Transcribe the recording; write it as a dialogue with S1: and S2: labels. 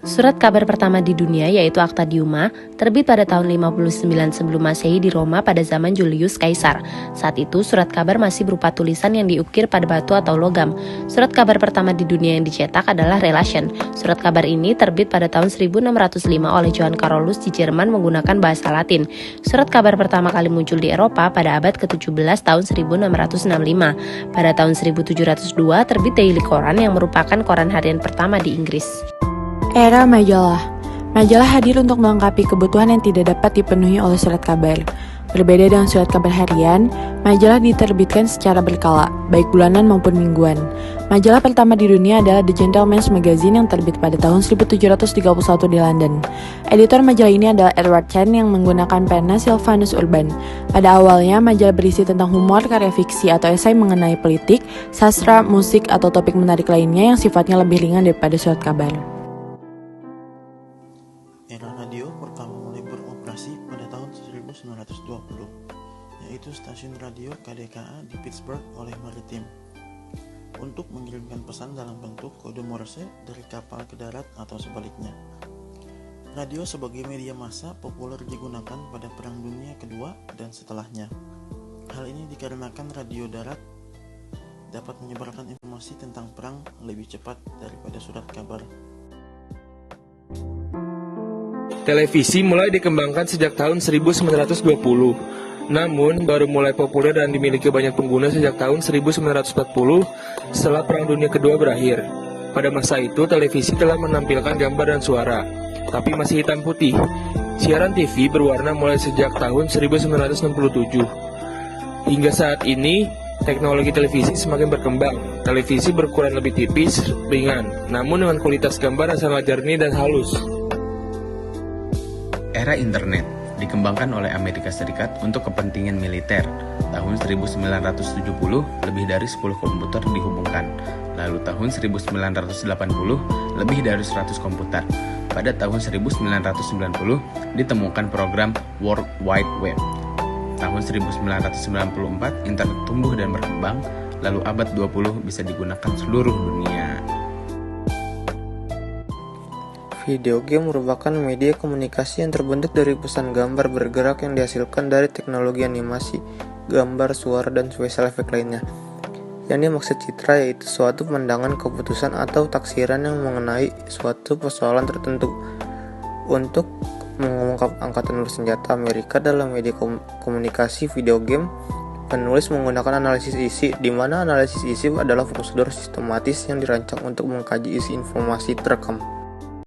S1: Surat kabar pertama di dunia yaitu Akta Diuma terbit pada tahun 59 sebelum Masehi di Roma pada zaman Julius Caesar. Saat itu surat kabar masih berupa tulisan yang diukir pada batu atau logam. Surat kabar pertama di dunia yang dicetak adalah Relation. Surat kabar ini terbit pada tahun 1605 oleh Johann Carolus di Jerman menggunakan bahasa Latin. Surat kabar pertama kali muncul di Eropa pada abad ke-17 tahun 1665. Pada tahun 1702 terbit Daily Koran yang merupakan koran harian pertama di Inggris.
S2: Era majalah. Majalah hadir untuk melengkapi kebutuhan yang tidak dapat dipenuhi oleh surat kabar. Berbeda dengan surat kabar harian, majalah diterbitkan secara berkala, baik bulanan maupun mingguan. Majalah pertama di dunia adalah The Gentleman's Magazine yang terbit pada tahun 1731 di London. Editor majalah ini adalah Edward Chen yang menggunakan pena Sylvanus Urban. Pada awalnya, majalah berisi tentang humor, karya fiksi atau esai mengenai politik, sastra, musik, atau topik menarik lainnya yang sifatnya lebih ringan daripada surat kabar.
S3: Era radio pertama mulai beroperasi pada tahun 1920, yaitu stasiun radio KDKA di Pittsburgh oleh Maritime untuk mengirimkan pesan dalam bentuk kode Morse dari kapal ke darat atau sebaliknya. Radio sebagai media massa populer digunakan pada Perang Dunia Kedua dan setelahnya. Hal ini dikarenakan radio darat dapat menyebarkan informasi tentang perang lebih cepat daripada surat kabar.
S4: Televisi mulai dikembangkan sejak tahun 1920, namun baru mulai populer dan dimiliki banyak pengguna sejak tahun 1940 setelah Perang Dunia Kedua berakhir. Pada masa itu, televisi telah menampilkan gambar dan suara, tapi masih hitam putih. Siaran TV berwarna mulai sejak tahun 1967. Hingga saat ini, teknologi televisi semakin berkembang. Televisi berukuran lebih tipis, ringan, namun dengan kualitas gambar yang sangat jernih dan halus.
S5: Era internet dikembangkan oleh Amerika Serikat untuk kepentingan militer. Tahun 1970, lebih dari 10 komputer dihubungkan. Lalu tahun 1980, lebih dari 100 komputer. Pada tahun 1990, ditemukan program World Wide Web. Tahun 1994, internet tumbuh dan berkembang. Lalu abad 20 bisa digunakan seluruh dunia.
S6: Video game merupakan media komunikasi yang terbentuk dari pesan gambar bergerak yang dihasilkan dari teknologi animasi, gambar, suara, dan special effect lainnya. Yang dimaksud citra yaitu suatu pandangan, keputusan, atau taksiran yang mengenai suatu persoalan tertentu. Untuk mengungkap angkatan bersenjata Amerika dalam media komunikasi video game, penulis menggunakan analisis isi, di mana analisis isi adalah prosedur sistematis yang dirancang untuk mengkaji isi informasi terekam.